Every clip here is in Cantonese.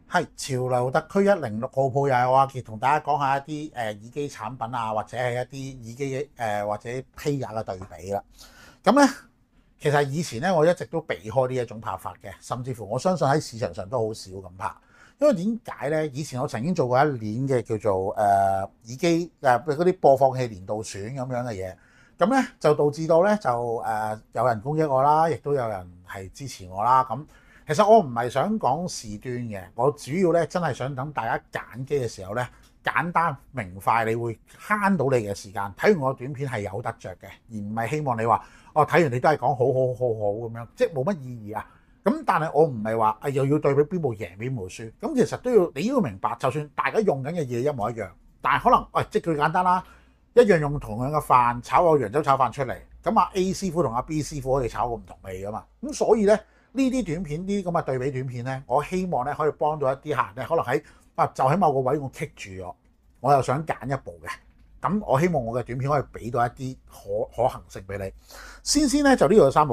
係潮流特區106號鋪，又係我阿傑同大家講下一啲耳機產品啊，或者係一啲耳機或者披雅嘅對比啦。咁咧，其實以前咧我一直都避開呢一種拍法嘅，甚至乎我相信喺市場上都好少咁拍。因為點解咧？以前我曾經做過一年嘅叫做耳機嗰啲播放器年度選咁樣嘅嘢，咁咧就導致到咧就有人攻擊我啦，亦都有人係支持我啦。咁其實我唔係想講事端嘅，我主要咧真係想等大家揀機嘅時候咧，簡單明快，你會慳到你嘅時間。睇完我短片係有得着嘅，而唔係希望你話哦睇完你都係講好好好好咁樣，即係冇乜意義啊。咁但係我唔係話又要對比邊部贏邊部輸，咁其實都要你要明白，就算大家用緊嘅嘢一模一樣，但係可能即係最簡單啦，一樣用同樣嘅飯炒個揚州炒飯出嚟，咁啊 A 師傅同阿 B 師傅可以炒個唔同味噶嘛。咁所以咧呢啲短片呢啲咁嘅對比短片咧，我希望咧可以幫到一啲客人咧，可能喺就喺某個位我棘住咗，我又想揀一部嘅，咁我希望我嘅短片可以俾到一啲可行性俾你。先咧就呢度有三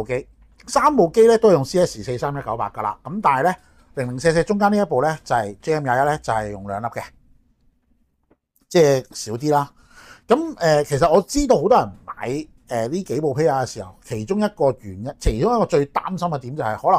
部機咧都係用 CS43198噶啦，咁但係咧0044中間呢一部咧就係 JM21咧就係用2粒嘅，即係少啲啦。咁其實我知道好多人買呢幾部披雅嘅時候，其中一個原因，其中一個最擔心嘅點就係可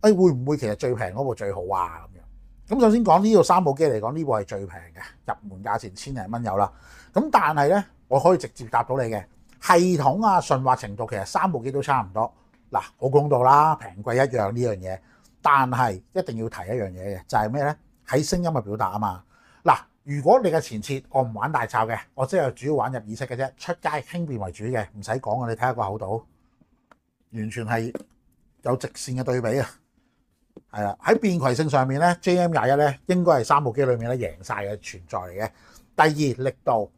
能會唔會其實最平嗰部最好啊咁樣。咁首先講呢度3部機嚟講，呢部係最平嘅，入門價錢千零蚊有啦。咁但係咧，我可以直接答到你嘅系統啊順滑程度，其實3部機都差唔多。嗱，好公道啦，平貴一樣呢樣嘢，但係一定要提一樣嘢嘅，就係咩咧？喺聲音嘅表達啊嘛。嗱，如果你嘅前設我唔玩大罩嘅，我即係主要玩入耳式嘅啫，出街輕便為主嘅，唔使講啊！你睇下個厚度，完全係有直線嘅對比啊！係啦，喺便攜性上面咧，JM21咧應該係3部機裏面咧贏晒嘅存在嚟嘅。第二，力度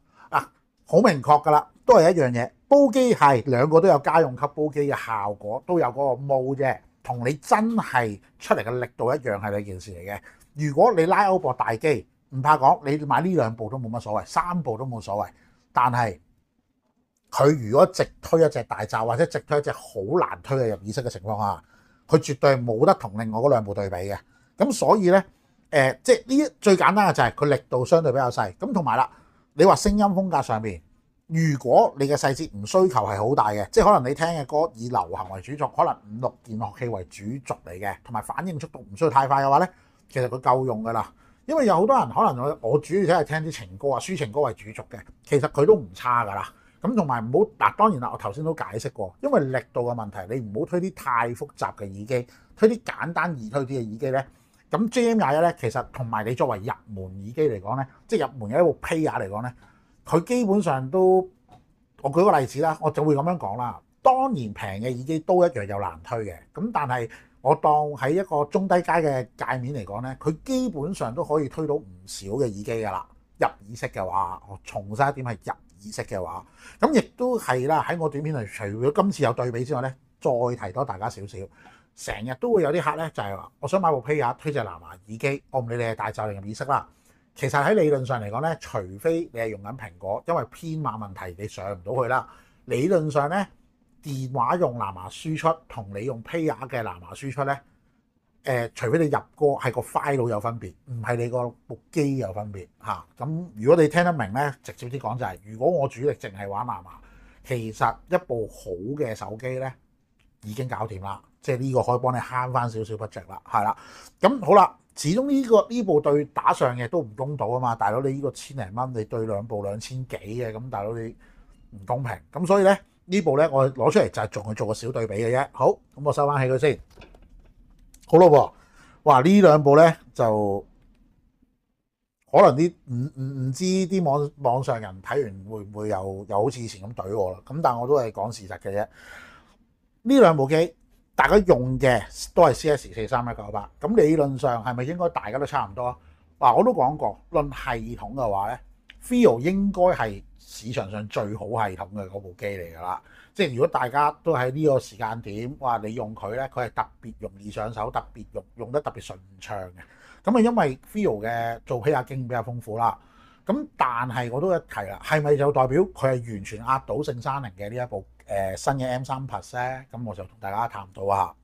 好明確噶啦，都係一樣嘢。煲機係兩個都有家用級煲機嘅效果，都有嗰個毛啫，同你真係出嚟嘅力度一樣係兩件事嚟嘅。如果你拉歐博大機，唔怕講，你買呢2部都冇乜所謂，3部都冇所謂。但係佢如果直推一隻大罩，或者直推一隻好難推嘅入耳式嘅情況下，佢絕對冇得同另外嗰2部對比嘅。咁所以咧，即係呢最簡單嘅就係佢力度相對比較細。咁同埋啦，你話聲音風格上面，如果你嘅細節唔需求係好大嘅，即係可能你聽嘅歌以流行為主軸，可能5、6件樂器為主軸嚟嘅，同埋反應速度唔需要太快嘅話咧，其實佢夠用噶啦。因為有好多人可能我主要都係聽啲情歌啊、抒情歌為主軸嘅，其實佢都唔差噶啦。咁同埋唔好當然啦，我頭先都解釋過，因為力度嘅問題，你唔好推啲太複雜嘅耳機，推啲簡單易推啲嘅耳機咧。咁 JM21咧，其實同埋你作為入門耳機嚟講咧，即係入門嘅一部披雅嚟講咧，佢基本上都，我舉個例子啦，我就會咁樣講啦。當然平嘅耳機都一樣有難推嘅，咁但係我當喺一個中低階嘅界面嚟講咧，佢基本上都可以推到唔少嘅耳機㗎啦。入耳式嘅話，我重申一點係入耳式嘅話，咁亦都係啦。喺我短片度，除咗今次有對比之外咧，再提多大家少少。成日都會有啲客咧，就係話我想買部披雅推隻藍牙耳機，我唔理你係大罩定入耳式啦。其實喺理論上嚟講咧，除非你係用緊蘋果，因為編碼問題你上唔到去啦。理論上咧，電話用藍牙輸出同你用披雅嘅藍牙輸出咧，除非你入歌係個 file 有分別，唔係你個部機有分別嚇。咁如果你聽得明咧，直接啲講就係，如果我主力淨係玩藍牙，其實一部好嘅手機咧已經搞掂啦。即係呢個可以幫你慳翻少少 budget 啦，係啦。咁好啦，始終呢部對打上嘅都唔公道啊嘛，大佬你呢個千零蚊，你對2部2000幾嘅，咁大佬你唔公平。咁所以咧呢部咧我攞出嚟就係仲去做個小對比嘅啫。好，咁我收翻起佢先。好咯喎，哇呢2部咧就可能啲唔知啲網上人睇完會唔會又好似以前咁懟我啦？咁但係我都係講事實嘅啫。呢2部機。大家用嘅都係 CS43198，咁理論上係咪應該大家都差唔多？嗱，我都講過，論系統嘅話咧 FiiO 應該係市場上最好系統嘅嗰部機嚟㗎啦。即係如果大家都喺呢個時間點，哇，你用佢咧，佢係特別容易上手，特別用得特別順暢嘅。咁啊，因為 FiiO 嘅做披雅經驗比較豐富啦。咁但係我都一提啦，係咪就代表佢係完全壓倒聖山靈嘅呢一部新嘅 M3 Plus 咧？咁我就同大家探討下。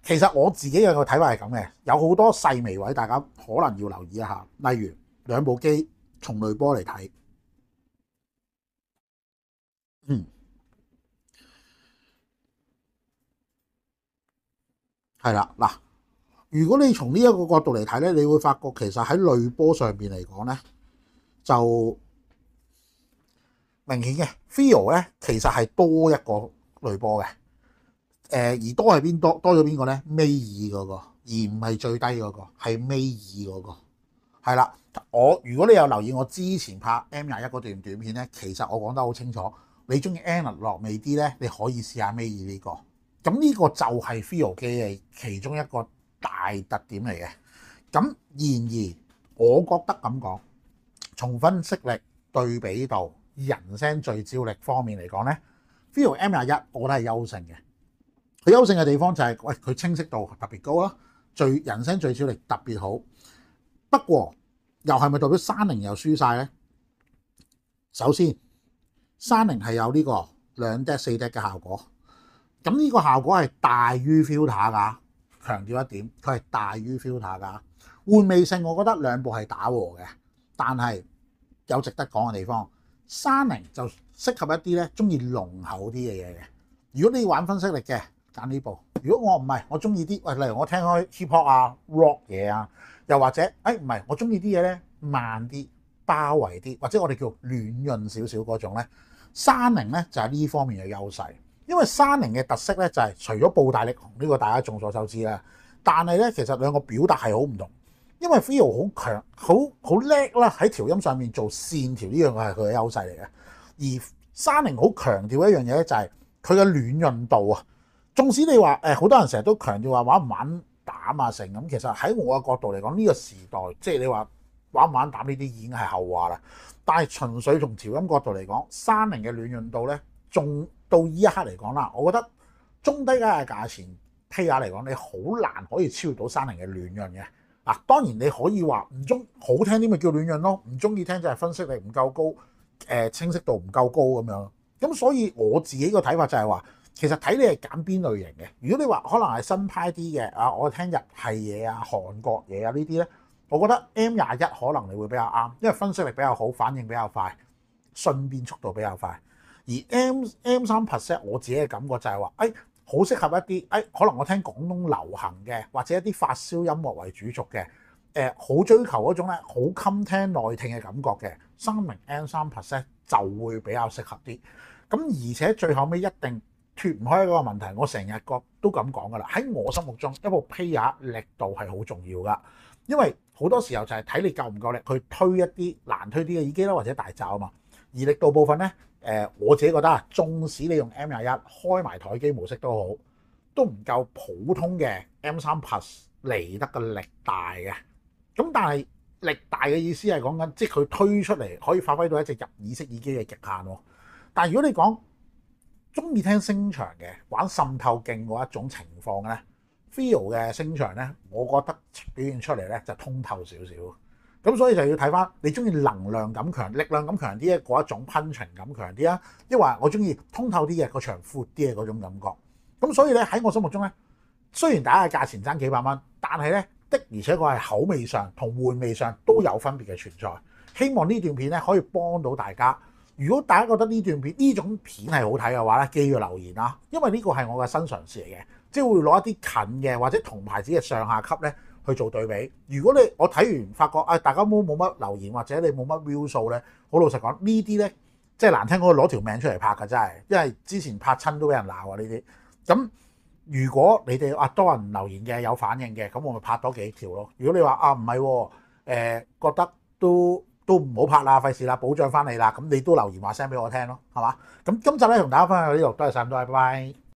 其實我自己嘅個睇法係咁嘅，有好多細微位大家可能要留意一下，例如兩部機從濾波嚟睇，係啦嗱。如果你從呢一個角度嚟睇咧，你會發覺其實喺濾波上邊嚟講咧，就明顯嘅 feel 咧，其實係多一個濾波嘅。而多係多咗邊個咧？尾二嗰個，而唔係最低嗰個，係尾二嗰個。係啦，如果你有留意我之前拍 M21嗰段短片咧，其實我講得好清楚，你中意 analog 味啲咧，你可以試下尾二呢個。咁呢個就係 feel 機嘅其中一個大特點嚟嘅。咁然而，我覺得咁講，從分析力、對比度、人聲聚焦力方面嚟講咧 ，feel M21我覺得係優勝嘅。佢優勝嘅地方就係，喂，佢清晰度特別高啦，人聲聚焦力特別好。不過又係咪代表山寧又輸晒咧？首先，山寧係有呢個2 DAC 4 DAC 嘅效果，咁呢個效果係大於 filter 㗎。強調一點，佢係大於 filter 㗎。換味性，我覺得兩部係打和嘅，但係有值得講嘅地方。山寧就適合一啲咧中意濃厚啲嘅嘢嘅。如果你玩分析力嘅，揀呢部。如果我唔係，我中意啲，例如我聽開 hip hop 啊、rock 嘢啊，又或者唔係，我中意啲嘢咧慢啲、包圍啲，或者我哋叫暖潤少少嗰種咧，山寧咧就係呢方面嘅優勢。因為山寧嘅特色咧就係除咗布大力雄呢個大家眾所周知啦，但係咧其實兩個表達係好唔同。因為 Feel 好強、好叻啦，喺調音上面做線條呢樣係佢嘅優勢嚟嘅。而山寧好強調一樣嘢咧，就係佢嘅暖潤度啊。縱使你話好多人成日都強調話玩唔玩膽啊成咁，其實喺我嘅角度嚟講，呢個時代即係你話玩唔玩膽呢啲已經係後話啦。但係純粹從調音角度嚟講，山寧嘅暖潤度咧，仲到依一刻嚟講啦，我覺得中低階嘅價錢批價嚟講，你好難可以超越到山寧嘅暖潤嘅。嗱，當然你可以話唔好聽啲咪叫暖潤咯，唔中意聽就係分析力唔夠高，清晰度唔夠高咁樣。咁所以我自己個睇法就係話，其實睇你係揀邊類型嘅。如果你話可能係新派啲嘅啊，我聽日系嘢啊、韓國嘢啊呢啲咧，我覺得 M21可能你會比較啱，因為分析力比較好，反應比較快，順變速度比較快。而 M3 Percent 我自己嘅感覺就係話，好適合一啲，可能我聽廣東流行嘅，或者一啲發燒音樂為主軸嘅，好追求嗰種咧，好襟聽內聽嘅感覺嘅，山寧 M3 Percent 就會比較適合啲。咁而且最後尾一定脫唔開嗰個問題，我成日都咁講噶啦。喺我心目中，一部 player 力度係好重要噶，因為好多時候就係睇你夠唔夠力去推一啲難推啲嘅耳機啦，或者大罩啊嘛。而力度部分咧，我自己覺得啊，縱使你用 M21 開埋台機模式都好，都唔夠普通嘅 M3 Plus 嚟得個力大嘅。咁但係力大嘅意思係講緊，即係佢推出嚟可以發揮到一隻入耳式耳機嘅極限喎。但係如果你講中意聽聲場嘅，玩滲透勁嗰一種情況咧 ，Feel 嘅聲場咧，我覺得表現出嚟咧就通透少少。咁所以就要睇翻你中意能量感強、力量感強啲嘅嗰一種噴泉感強啲啊，抑或我中意通透啲嘅個場闊啲嘅嗰種感覺。咁所以咧喺我心目中咧，雖然大家嘅價錢爭幾百蚊，但係咧的而且確係口味上同玩味上都有分別嘅存在。希望呢段片咧可以幫到大家。如果大家覺得呢段片呢種片係好睇嘅話咧，記住留言啦，因為呢個係我嘅新嘗試嚟嘅，即係會攞一啲近嘅或者同牌子嘅上下級咧去做對比。如果我睇完發覺大家冇乜留言或者你冇乜 view 數咧，好老實講呢啲咧即係難聽我攞條命出嚟拍㗎真係，因為之前拍親都俾人鬧啊呢啲。咁如果你哋多人留言嘅有反應嘅，咁我咪拍多幾條咯。如果你話唔係覺得都唔好拍啦，費事啦，保障翻你啦，咁你都留言話聲俾我聽咯，係嘛？咁今集咧同大家分享到呢度，多謝晒咁多位，拜拜。